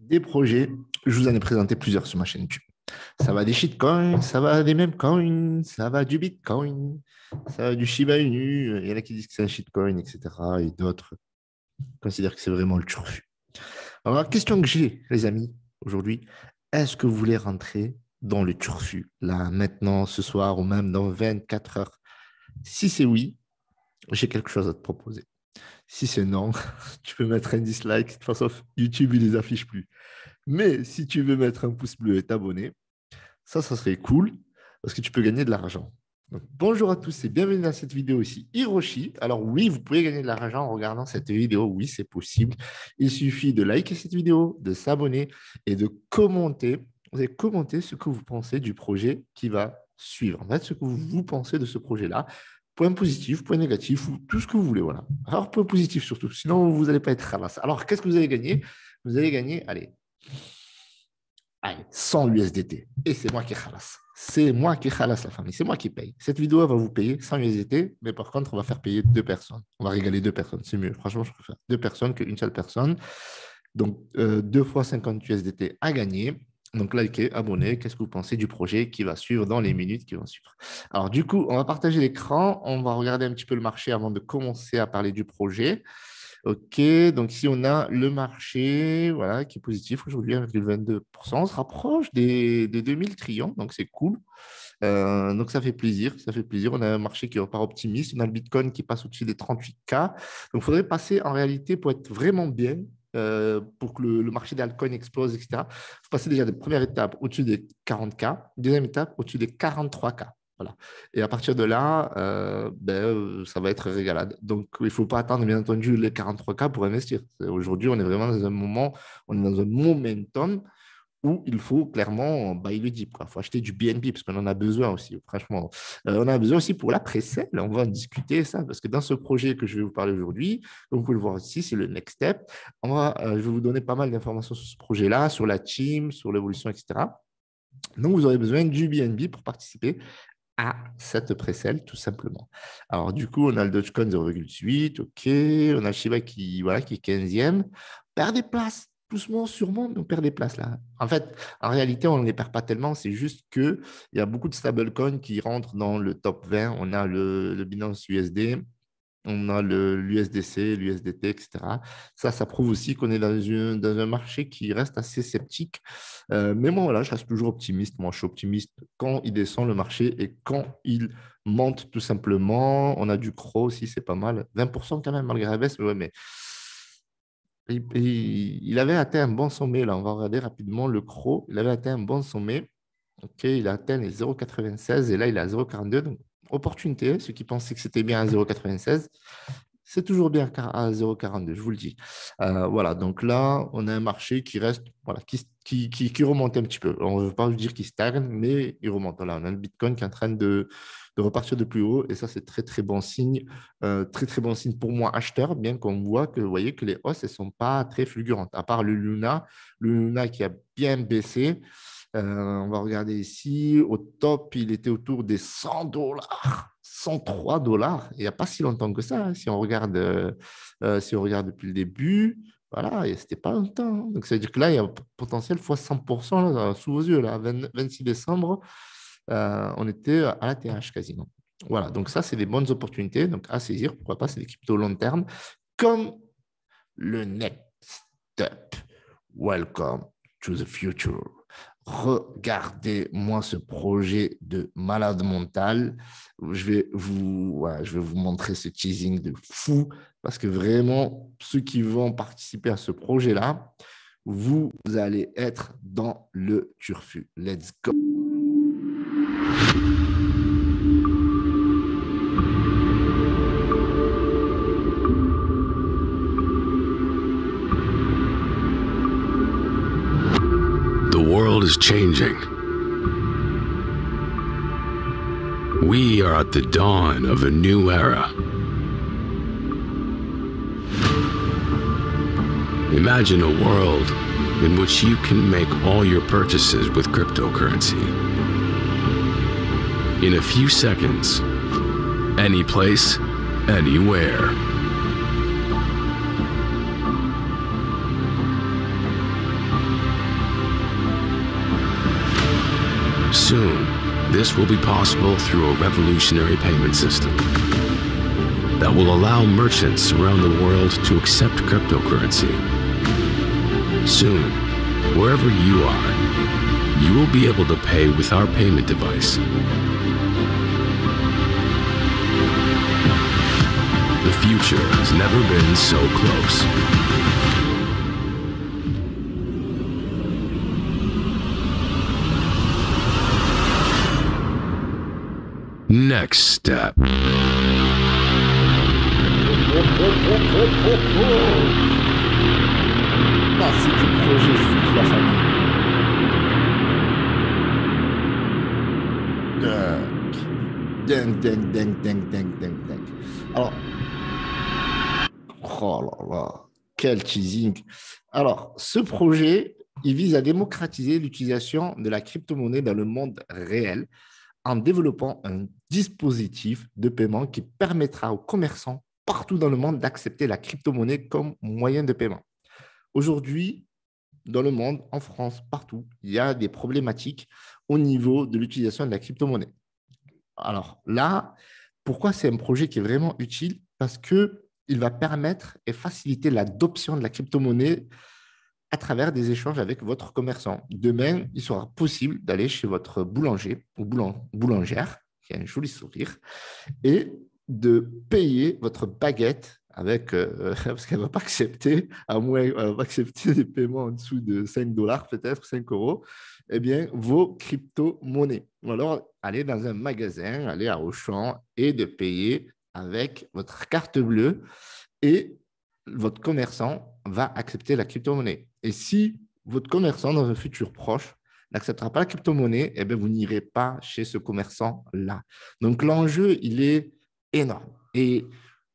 des projets. Je vous en ai présenté plusieurs sur ma chaîne YouTube. Ça va des shitcoins, ça va des memecoins, ça va du bitcoin, ça va du Shiba Inu. Il y en a qui disent que c'est un shitcoin, etc. Et d'autres considèrent que c'est vraiment le turfu. Alors, la question que j'ai, les amis, aujourd'hui, est-ce que vous voulez rentrer dans le turfu, là, maintenant, ce soir, ou même dans 24 heures? Si c'est oui, j'ai quelque chose à te proposer. Si c'est non, tu peux mettre un dislike. De toute façon, YouTube, il les affiche plus. Mais si tu veux mettre un pouce bleu et t'abonner, ça serait cool parce que tu peux gagner de l'argent. Donc, bonjour à tous et bienvenue dans cette vidéo ici, Hiroshi. Alors oui, vous pouvez gagner de l'argent en regardant cette vidéo. Oui, c'est possible. Il suffit de liker cette vidéo, de s'abonner et de commenter. Vous allez commenter ce que vous pensez du projet qui va suivre. En fait, ce que vous pensez de ce projet-là. Point positif, point négatif, ou tout ce que vous voulez. Voilà. Alors, point positif surtout. Sinon, vous n'allez pas être ramassé. Alors, qu'est-ce que vous allez gagner? Vous allez gagner, allez, 100 USDT. Et c'est moi qui ralasse. C'est moi qui ralasse la famille. C'est moi qui paye. Cette vidéo va vous payer 100 USDT, mais par contre, on va faire payer deux personnes. On va régaler deux personnes. C'est mieux. Franchement, je préfère deux personnes qu'une seule personne. Donc, 2 fois 50 USDT à gagner. Donc, likez, abonnez. Qu'est-ce que vous pensez du projet qui va suivre dans les minutes qui vont suivre? Alors, du coup, on va partager l'écran. On va regarder un petit peu le marché avant de commencer à parler du projet. OK, donc si on a le marché voilà, qui est positif aujourd'hui avec le 22%, on se rapproche des 2000 trillions, donc c'est cool. Donc ça fait plaisir, ça fait plaisir. On a un marché qui repart optimiste, on a le Bitcoin qui passe au-dessus des 38K. Donc il faudrait passer en réalité pour être vraiment bien, pour que le marché des altcoins explose, etc. Il faut passer déjà des premières étapes au-dessus des 40K, deuxième étape au-dessus des 43K. Voilà. Et à partir de là, ça va être régalade. Donc, il ne faut pas attendre, bien entendu, les 43K pour investir. Aujourd'hui, on est vraiment dans un moment, on est dans un momentum où il faut clairement buy le dip. Il faut acheter du BNB parce qu'on en a besoin aussi, franchement. On en a besoin aussi pour la pré-sale. On va en discuter ça parce que dans ce projet que je vais vous parler aujourd'hui, comme vous pouvez le voir ici, c'est le next step. Je vais vous donner pas mal d'informations sur ce projet-là, sur la team, sur l'évolution, etc. Donc, vous aurez besoin du BNB pour participer à cette pré-sale, tout simplement. Alors, du coup, on a le Dogecoin 0,8, OK. On a le Shiba voilà, qui est 15e. Perd des places, doucement, sûrement, mais on perd des places là. En fait, en réalité, on ne les perd pas tellement. C'est juste qu'il y a beaucoup de stablecoins qui rentrent dans le top 20. On a le Binance USD, on a l'USDC, l'USDT, etc. Ça prouve aussi qu'on est dans un marché qui reste assez sceptique. Mais moi, voilà, je reste toujours optimiste. Moi, je suis optimiste quand il descend le marché et quand il monte tout simplement. On a du CRO aussi, c'est pas mal. 20% quand même, malgré la baisse. Mais ouais, mais il avait atteint un bon sommet. Là, on va regarder rapidement le CRO. Il avait atteint un bon sommet. OK, il a atteint les 0,96 et là, il est à 0,42. Donc, opportunité. Ceux qui pensaient que c'était bien à 0,96, c'est toujours bien à 0,42, je vous le dis. Voilà, donc là, on a un marché qui reste, voilà, qui remonte un petit peu. On ne veut pas dire qu'il stagne, mais il remonte. Là, on a le Bitcoin qui est en train de repartir de plus haut et ça, c'est très, très bon signe. Très, très bon signe pour moi, acheteur, bien qu'on voit que, vous voyez, que les hausses, elles ne sont pas très fulgurantes, à part le Luna qui a bien baissé. On va regarder ici. Au top, il était autour des 100 dollars, 103 dollars. Il n'y a pas si longtemps que ça, hein, si on regarde depuis le début. Voilà, et c'était pas longtemps. Donc, ça veut dire que là, il y a un potentiel fois 100% là, sous vos yeux. Là, 26 décembre, on était à la TH quasiment. Voilà, donc ça, c'est des bonnes opportunités. Donc, à saisir, pourquoi pas, c'est des cryptos long terme, comme le Next Step. Welcome to the future. Regardez-moi ce projet de malade mental. Je vais vous montrer ce teasing de fou parce que vraiment, ceux qui vont participer à ce projet-là, vous allez être dans le turfu. Let's go. The world is changing. We are at the dawn of a new era. Imagine a world in which you can make all your purchases with cryptocurrency. In a few seconds, any place, anywhere. Soon, this will be possible through a revolutionary payment system that will allow merchants around the world to accept cryptocurrency. Soon, wherever you are, you will be able to pay with our payment device. The future has never been so close. Next step. C'est du projet de la famille. Dingue. Alors, oh là là, quel teasing. Alors, ce projet, il vise à démocratiser l'utilisation de la crypto-monnaie dans le monde réel en développant un dispositif de paiement qui permettra aux commerçants partout dans le monde d'accepter la crypto-monnaie comme moyen de paiement. Aujourd'hui, dans le monde, en France, partout, il y a des problématiques au niveau de l'utilisation de la crypto-monnaie. Alors là, pourquoi c'est un projet qui est vraiment utile? Parce qu'il va permettre et faciliter l'adoption de la crypto-monnaie à travers des échanges avec votre commerçant. Demain, il sera possible d'aller chez votre boulanger ou boulangère, qui a un joli sourire, et de payer votre baguette avec, parce qu'elle ne va pas accepter, à moins elle va accepter des paiements en dessous de 5 dollars, peut-être 5 euros, eh bien, vos crypto-monnaies. Ou alors, aller dans un magasin, aller à Auchan et de payer avec votre carte bleue et votre commerçant va accepter la crypto-monnaie. Et si votre commerçant, dans un futur proche, n'acceptera pas la crypto-monnaie, eh bien, vous n'irez pas chez ce commerçant-là. Donc, l'enjeu, il est énorme. Et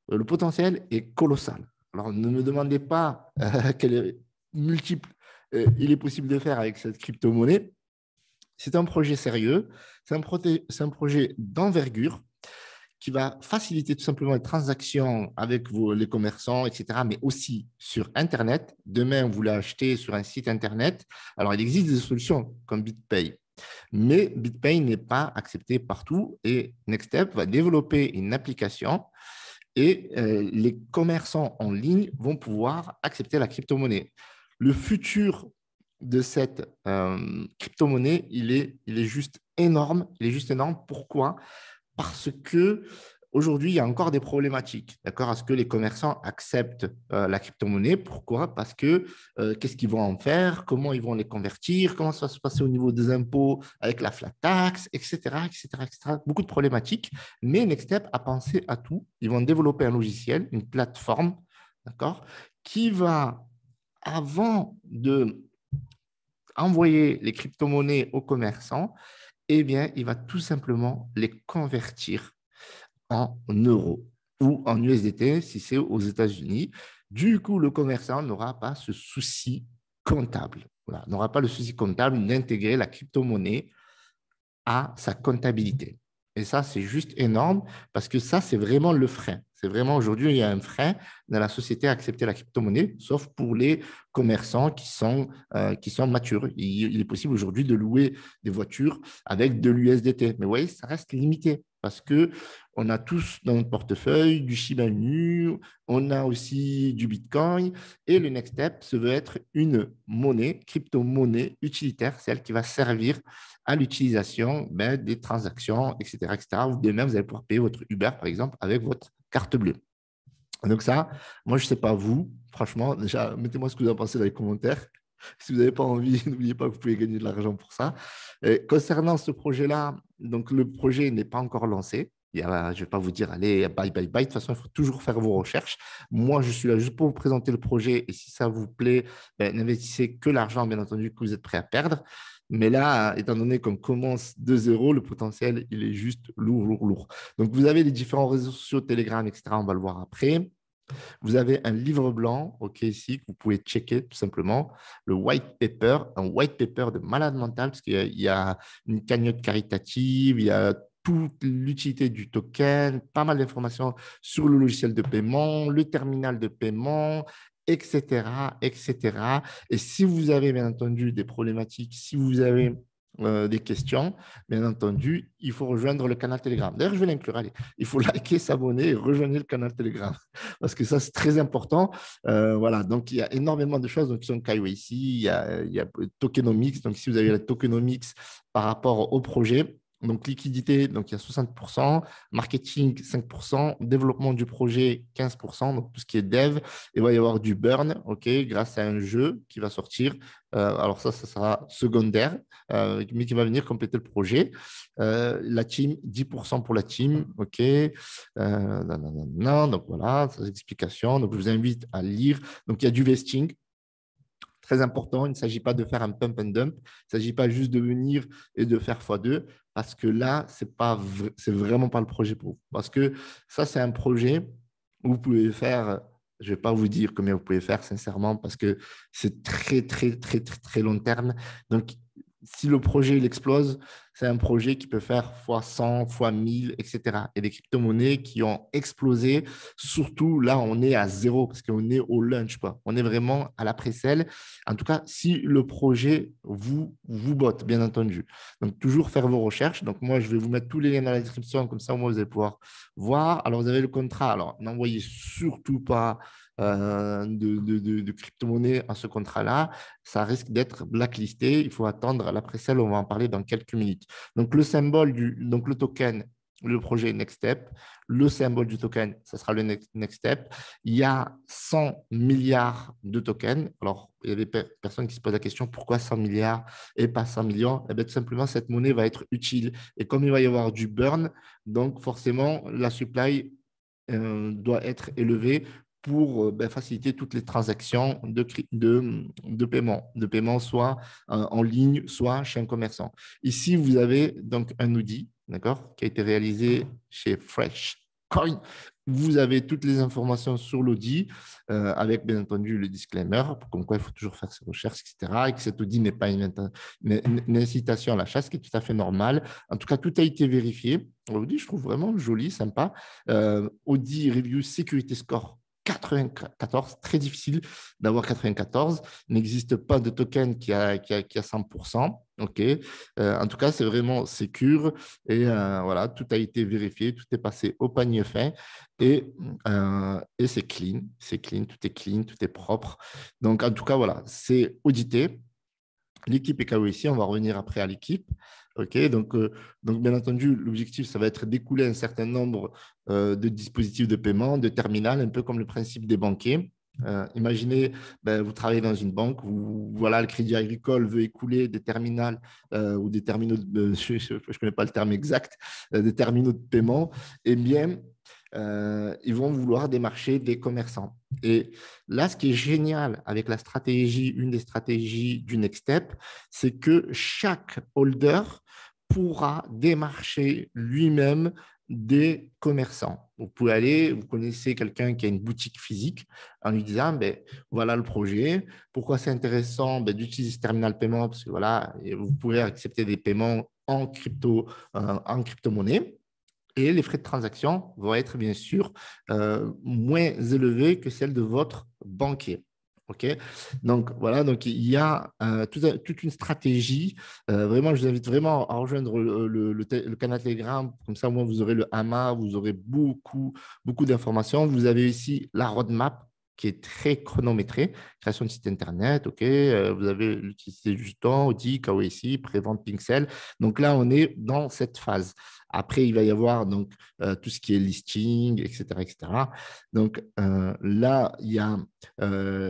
le potentiel est colossal. Alors, ne me demandez pas quel multiple il est possible de faire avec cette crypto-monnaie. C'est un projet sérieux, c'est un projet d'envergure qui va faciliter tout simplement les transactions avec les commerçants, etc., mais aussi sur Internet. Demain, vous l'achetez sur un site Internet. Alors, il existe des solutions comme BitPay, mais BitPay n'est pas accepté partout et NextStep va développer une application et les commerçants en ligne vont pouvoir accepter la crypto-monnaie. Le futur de cette crypto-monnaie, il est juste énorme. Il est juste énorme. Pourquoi? Parce qu'aujourd'hui, il y a encore des problématiques. D'accord? Est-ce que les commerçants acceptent la crypto-monnaie? Pourquoi? Parce que qu'est-ce qu'ils vont en faire? Comment ils vont les convertir? Comment ça va se passer au niveau des impôts avec la flat tax, etc., etc., etc. Beaucoup de problématiques. Mais NextStep a pensé à tout. Ils vont développer un logiciel, une plateforme, d'accord, qui va, avant de envoyer les crypto-monnaies aux commerçants, eh bien, il va tout simplement les convertir en euros ou en USDT si c'est aux États-Unis. Du coup, le commerçant n'aura pas ce souci comptable. Voilà, n'aura pas le souci comptable d'intégrer la crypto-monnaie à sa comptabilité. Et ça, c'est juste énorme parce que ça, c'est vraiment le frein. C'est vraiment aujourd'hui, il y a un frein dans la société à accepter la crypto-monnaie, sauf pour les commerçants qui sont matures. Il est possible aujourd'hui de louer des voitures avec de l'USDT. Mais vous voyez, ça reste limité parce qu'on a tous dans notre portefeuille du Shiba Inu, on a aussi du Bitcoin et le Next Step se veut être une monnaie, crypto-monnaie utilitaire, celle qui va servir à l'utilisation des transactions, etc., etc. Demain, vous allez pouvoir payer votre Uber, par exemple, avec votre carte bleue. Donc ça, moi, je ne sais pas vous. Franchement, déjà, mettez-moi ce que vous en pensez dans les commentaires. Si vous n'avez pas envie, n'oubliez pas que vous pouvez gagner de l'argent pour ça. Et concernant ce projet-là, donc le projet n'est pas encore lancé. Je ne vais pas vous dire, allez, bye, bye, bye. De toute façon, il faut toujours faire vos recherches. Moi, je suis là juste pour vous présenter le projet. Et si ça vous plaît, n'investissez que l'argent, bien entendu, que vous êtes prêt à perdre. Mais là, étant donné qu'on commence de zéro, le potentiel, il est juste lourd, lourd, lourd. Donc, vous avez les différents réseaux sociaux, Telegram, etc. On va le voir après. Vous avez un livre blanc, OK, ici, que vous pouvez checker tout simplement. Le white paper, un white paper de malade mental, parce qu'il y a une cagnotte caritative, il y a toute l'utilité du token, pas mal d'informations sur le logiciel de paiement, le terminal de paiement, etc., etc. Et si vous avez bien entendu des problématiques, si vous avez des questions, bien entendu, il faut rejoindre le canal Telegram. D'ailleurs, je vais l'inclure. Allez, il faut liker, s'abonner et rejoindre le canal Telegram parce que ça, c'est très important. Voilà, donc il y a énormément de choses donc, qui sont KYC, il y a tokenomics. Donc, si vous avez la tokenomics par rapport au projet, donc liquidité, donc il y a 60%, marketing 5%, développement du projet 15%, donc tout ce qui est dev, il va y avoir du burn, ok, grâce à un jeu qui va sortir. Alors ça sera secondaire, mais qui va venir compléter le projet. La team, 10% pour la team, ok. Donc voilà, ces explications. Donc je vous invite à lire. Donc il y a du vesting. Très important, il ne s'agit pas de faire un pump and dump, il ne s'agit pas juste de venir et de faire x2, parce que là, c'est vraiment pas le projet pour vous. Parce que ça, c'est un projet où vous pouvez faire, je ne vais pas vous dire combien vous pouvez faire, sincèrement, parce que c'est très, très, très, très, très long terme. Donc, si le projet il explose, c'est un projet qui peut faire fois 100, fois 1000, etc. Et des crypto-monnaies qui ont explosé, surtout là, on est à zéro parce qu'on est au lunch, quoi. On est vraiment à la précelle. En tout cas, si le projet vous botte, bien entendu. Donc, toujours faire vos recherches. Donc, moi, je vais vous mettre tous les liens dans la description, comme ça, au moins, vous allez pouvoir voir. Alors, vous avez le contrat. Alors, n'envoyez surtout pas de crypto-monnaie à ce contrat-là. Ça risque d'être blacklisté. Il faut attendre la précelle. On va en parler dans quelques minutes. Donc, le symbole donc le token, le projet Next Step, le symbole du token, ça sera le Next Step. Il y a 100 milliards de tokens. Alors, il y a des personnes qui se posent la question, pourquoi 100 milliards et pas 100 millions? Eh bien, tout simplement, cette monnaie va être utile. Et comme il va y avoir du burn, donc forcément, la supply doit être élevée pour faciliter toutes les transactions de paiement, soit en ligne, soit chez un commerçant. Ici, vous avez donc un outil, d'accord, qui a été réalisé chez Freshcoin. Vous avez toutes les informations sur l'audit, avec bien entendu le disclaimer, comme quoi il faut toujours faire ses recherches, etc. Et que cet audit n'est pas une incitation à l'achat, ce qui est tout à fait normal. En tout cas, tout a été vérifié. L'audit, je trouve vraiment joli, sympa. Audit Review Security Score 94, très difficile d'avoir 94. Il n'existe pas de token qui a 100%. OK. En tout cas, c'est vraiment sécure. Et voilà, tout a été vérifié, tout est passé au panier fin. Et c'est clean. C'est clean, tout est clean, tout est propre. Donc, en tout cas, voilà, c'est audité. L'équipe est KYC, on va revenir après à l'équipe. OK, donc, bien entendu, l'objectif, ça va être d'écouler un certain nombre de dispositifs de paiement, de terminal, un peu comme le principe des banquiers. Imaginez, vous travaillez dans une banque où voilà, le Crédit Agricole veut écouler des terminals ou des terminaux, je ne connais pas le terme exact, des terminaux de paiement. Eh bien, ils vont vouloir démarcher des commerçants. Et là, ce qui est génial avec la stratégie, une des stratégies du Next Step, c'est que chaque holder pourra démarcher lui-même des commerçants. Vous pouvez aller, vous connaissez quelqu'un qui a une boutique physique en lui disant, voilà le projet. Pourquoi c'est intéressant d'utiliser ce terminal paiement? Parce que voilà, vous pourrez accepter des paiements en crypto-monnaie. Et les frais de transaction vont être bien sûr moins élevés que celles de votre banquier. OK? Donc, voilà, donc il y a toute une stratégie. Vraiment, je vous invite vraiment à rejoindre le canal Telegram. Comme ça, au moins, vous aurez le HAMA, vous aurez beaucoup, beaucoup d'informations. Vous avez ici la roadmap qui est très chronométrée. Création de site Internet, OK. Vous avez l'utilité du temps, Audi, KYC, prévente Pixel. Donc là, on est dans cette phase. Après, il va y avoir donc, tout ce qui est listing, etc. etc. Donc là, il y a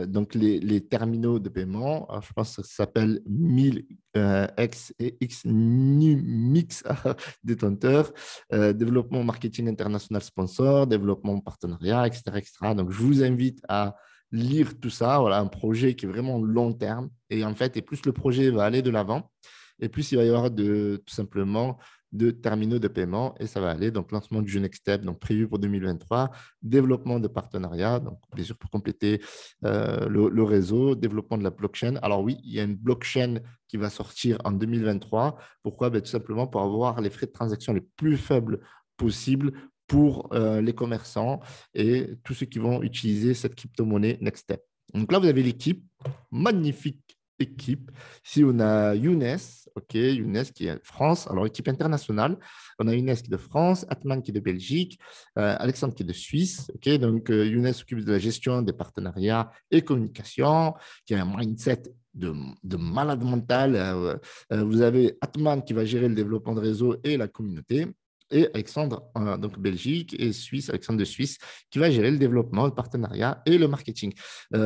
donc les terminaux de paiement. Alors, je pense que ça s'appelle 1000X et XNUMIX détenteur, développement marketing international sponsor, développement partenariat, etc., etc. Donc, je vous invite à lire tout ça. Voilà, un projet qui est vraiment long terme. Et en fait, et plus le projet va aller de l'avant, et plus il va y avoir tout simplement de terminaux de paiement et ça va aller. Donc, lancement du Next Step, donc prévu pour 2023, développement de partenariat, donc bien sûr pour compléter le réseau, développement de la blockchain. Alors oui, il y a une blockchain qui va sortir en 2023. Pourquoi? Tout simplement pour avoir les frais de transaction les plus faibles possibles pour les commerçants et tous ceux qui vont utiliser cette crypto-monnaie Next Step. Donc là, vous avez l'équipe magnifique équipes. Ici, on a Younes, OK, Younes qui est France. Alors, équipe internationale, on a Younes qui est de France, Atman qui est de Belgique, Alexandre qui est de Suisse. OK, donc, Younes s'occupe de la gestion des partenariats et communication, qui a un mindset de malade mental. Vous avez Atman qui va gérer le développement de réseau et la communauté. Et Alexandre, donc Belgique, et Suisse, Alexandre de Suisse, qui va gérer le développement, le partenariat et le marketing.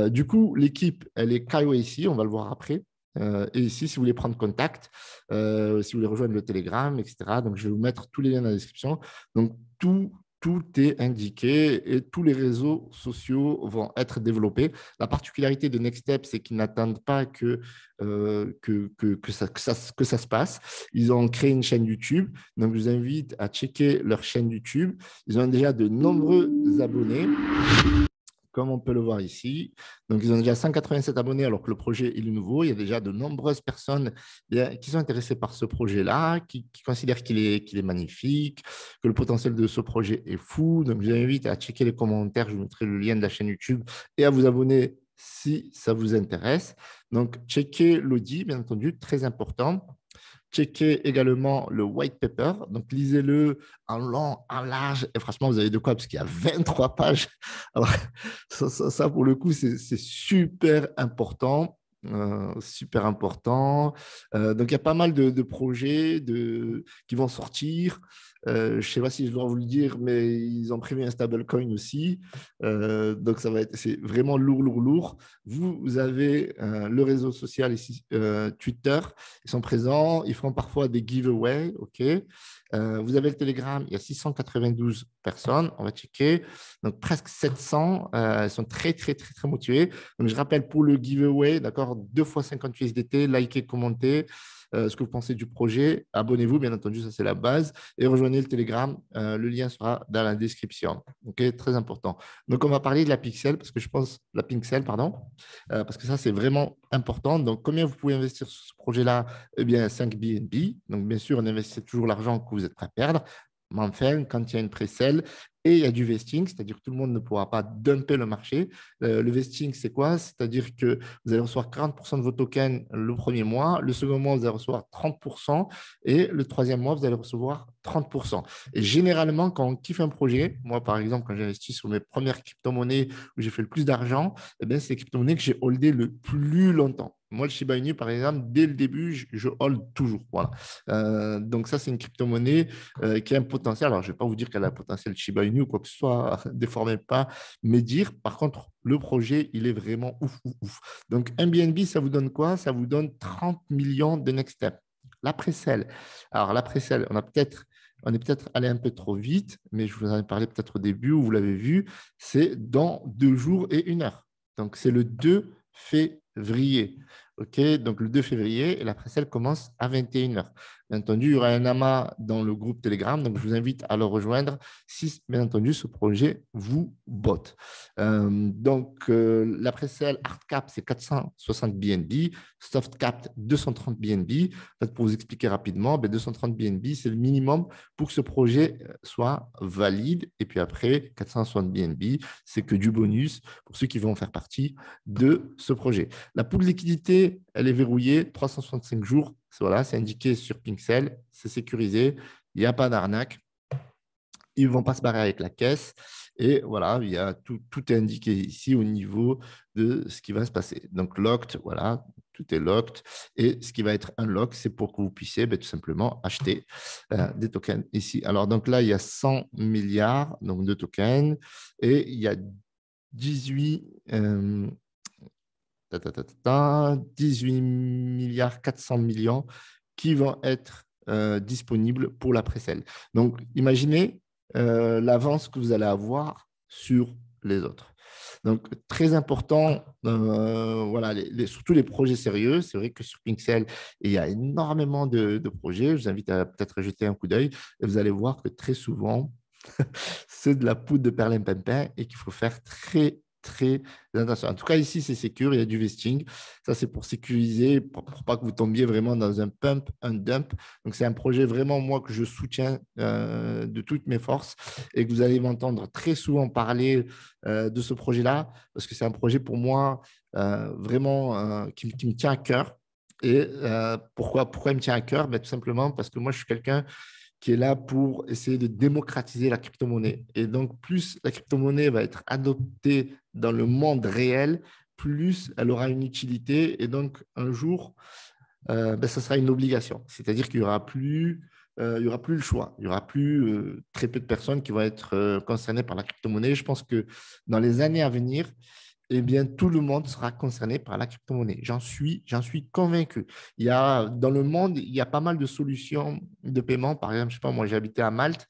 Du coup, l'équipe, elle est KYC, on va le voir après. Et ici, si vous voulez prendre contact, si vous voulez rejoindre le Telegram, etc. Donc, je vais vous mettre tous les liens dans la description. Donc, tout est indiqué et tous les réseaux sociaux vont être développés. La particularité de Next Step, c'est qu'ils n'attendent pas que ça se passe. Ils ont créé une chaîne YouTube. Donc, je vous invite à checker leur chaîne YouTube. Ils ont déjà de nombreux abonnés, comme on peut le voir ici. Donc, ils ont déjà 187 abonnés alors que le projet est nouveau. Il y a déjà de nombreuses personnes qui sont intéressées par ce projet-là, qui considèrent qu'il est magnifique, que le potentiel de ce projet est fou. Donc, je vous invite à checker les commentaires. Je vous mettrai le lien de la chaîne YouTube et à vous abonner si ça vous intéresse. Donc, checkez l'audit, bien entendu, très important. Checkez également le white paper. Donc, lisez-le en long, en large. Et franchement, vous avez de quoi, parce qu'il y a 23 pages. Alors, ça pour le coup, c'est super important. Super important. Donc, il y a pas mal de projets qui vont sortir. Je ne sais pas si je dois vous le dire, mais ils ont prévu un stablecoin aussi. Donc, c'est vraiment lourd, lourd, lourd. Vous avez le réseau social ici, Twitter. Ils sont présents. Ils font parfois des giveaways. OK. Vous avez le Telegram. Il y a 692 personnes. On va checker. Donc, presque 700. Ils sont très, très, très, très motivés. Donc, je rappelle pour le giveaway, d'accord, 2 fois 50 USDT, likez, commentez. Ce que vous pensez du projet. Abonnez-vous, bien entendu, ça c'est la base. Et rejoignez le Telegram. Le lien sera dans la description. OK, très important. Donc, on va parler de la Pixel, parce que je pense, la Pixel, pardon, parce que ça, c'est vraiment important. Donc, combien vous pouvez investir sur ce projet-là? Eh bien, 5 BNB. Donc, bien sûr, on investit toujours l'argent que vous êtes prêt à perdre. Mais enfin, quand il y a une pré-sell et il y a du vesting, c'est-à-dire que tout le monde ne pourra pas dumper le marché. Le vesting, c'est quoi? C'est-à-dire que vous allez recevoir 40% de vos tokens le premier mois, le second mois, vous allez recevoir 30% et le troisième mois, vous allez recevoir 30%. Et généralement, quand on kiffe un projet, moi, par exemple, quand j'ai investi sur mes premières crypto-monnaies où j'ai fait le plus d'argent, eh bien, c'est les crypto-monnaies que j'ai holdées le plus longtemps. Moi, le Shiba Inu, par exemple, dès le début, je hold toujours. Voilà. Donc, ça, c'est une crypto-monnaie qui a un potentiel. Alors, je ne vais pas vous dire qu'elle a un potentiel Shiba Inu ou quoi que ce soit, déformez pas mes dires. Par contre, le projet, il est vraiment ouf, ouf, ouf. Donc, un BNB, ça vous donne quoi? Ça vous donne 30 millions de next step. La pré-sell. Alors, la pré-sell, on est peut-être allé un peu trop vite, mais je vous en ai parlé peut-être au début, où vous l'avez vu, c'est dans 2 jours et 1 heure. Donc, c'est le 2 février. OK, donc le 2 février, et la pré-sell commence à 21 heures. Bien entendu, il y aura un amas dans le groupe Telegram, donc je vous invite à le rejoindre si, bien entendu, ce projet vous botte. La pré-sell hard cap, c'est 460 BNB, soft cap, 230 BNB. En fait, pour vous expliquer rapidement, 230 BNB, c'est le minimum pour que ce projet soit valide. Et puis après, 460 BNB, c'est que du bonus pour ceux qui vont faire partie de ce projet. La pool de liquidité, elle est verrouillée, 365 jours. Voilà, c'est indiqué sur Pixel, c'est sécurisé, il n'y a pas d'arnaque. Ils ne vont pas se barrer avec la caisse. Et voilà, il y a tout est indiqué ici au niveau de ce qui va se passer. Donc, locked, voilà, tout est locked. Et ce qui va être unlocked, c'est pour que vous puissiez tout simplement acheter des tokens ici. Alors, donc là, il y a 100 milliards donc, de tokens et il y a 18 milliards 400 millions qui vont être disponibles pour la pré-sell. Donc, imaginez l'avance que vous allez avoir sur les autres. Donc, très important, voilà, surtout les projets sérieux. C'est vrai que sur Pixel, il y a énormément de projets. Je vous invite à peut-être jeter un coup d'œil et vous allez voir que très souvent, c'est de la poudre de perlimpinpin et qu'il faut faire très attention. En tout cas, ici, c'est sécure, il y a du vesting. Ça, c'est pour sécuriser, pour pas que vous tombiez vraiment dans un pump, un dump. Donc, c'est un projet vraiment, moi, que je soutiens de toutes mes forces et que vous allez m'entendre très souvent parler de ce projet-là parce que c'est un projet pour moi vraiment qui me tient à cœur. Et pourquoi il me tient à cœur? Ben, tout simplement parce que moi, je suis quelqu'un qui est là pour essayer de démocratiser la crypto-monnaie. Et donc, plus la crypto-monnaie va être adoptée dans le monde réel, plus elle aura une utilité. Et donc, un jour, ben, ça sera une obligation. C'est-à-dire qu'il n'y aura plus le choix. Il y aura plus très peu de personnes qui vont être concernées par la crypto-monnaie. Je pense que dans les années à venir, eh bien, tout le monde sera concerné par la crypto-monnaie. J'en suis convaincu. Dans le monde, il y a pas mal de solutions de paiement. Par exemple, je sais pas, moi, j'ai habité à Malte.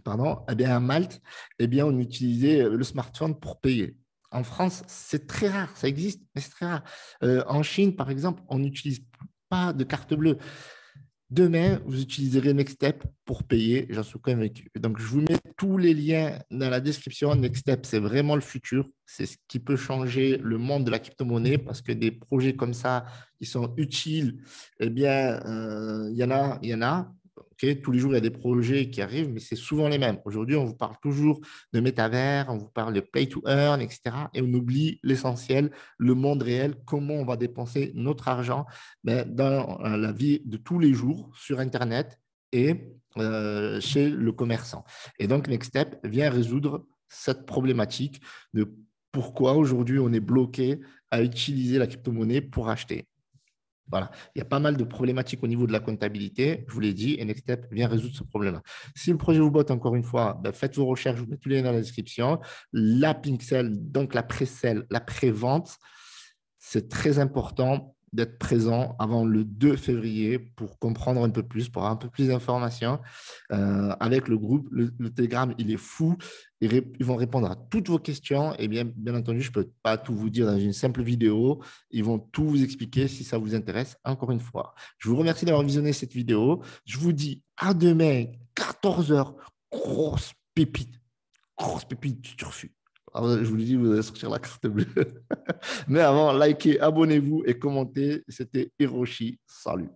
Pardon, eh bien, à Malte, eh bien, on utilisait le smartphone pour payer. En France, c'est très rare, ça existe, mais c'est très rare. En Chine, par exemple, on n'utilise pas de carte bleue. Demain, vous utiliserez Nextstep pour payer, j'en suis convaincu. Donc, je vous mets tous les liens dans la description. Nextstep, c'est vraiment le futur. C'est ce qui peut changer le monde de la crypto-monnaie parce que des projets comme ça, qui sont utiles, eh bien, il y en a. Okay, tous les jours, il y a des projets qui arrivent, mais c'est souvent les mêmes. Aujourd'hui, on vous parle toujours de métavers, on vous parle de play to earn, etc. Et on oublie l'essentiel, le monde réel, comment on va dépenser notre argent dans la vie de tous les jours sur Internet et chez le commerçant. Et donc, Nextstep vient résoudre cette problématique de pourquoi aujourd'hui on est bloqué à utiliser la crypto-monnaie pour acheter. Voilà. Il y a pas mal de problématiques au niveau de la comptabilité, je vous l'ai dit, et Nextstep vient résoudre ce problème-là. Si le projet vous botte, encore une fois, faites vos recherches, je vous mets tous les liens dans la description. La Pink-Sell, donc la pré-sell, la pré-vente, c'est très important d'être présent avant le 2 février pour comprendre un peu plus, pour avoir un peu plus d'informations. Avec le groupe, le Telegram, il est fou. Ils vont répondre à toutes vos questions. Et bien entendu, je ne peux pas tout vous dire dans une simple vidéo. Ils vont tout vous expliquer si ça vous intéresse, encore une fois. Je vous remercie d'avoir visionné cette vidéo. Je vous dis à demain, 14 h. Grosse pépite du turfu. Alors, je vous le dis, vous allez sortir la carte bleue. Mais avant, likez, abonnez-vous et commentez. C'était Hiroshi. Salut.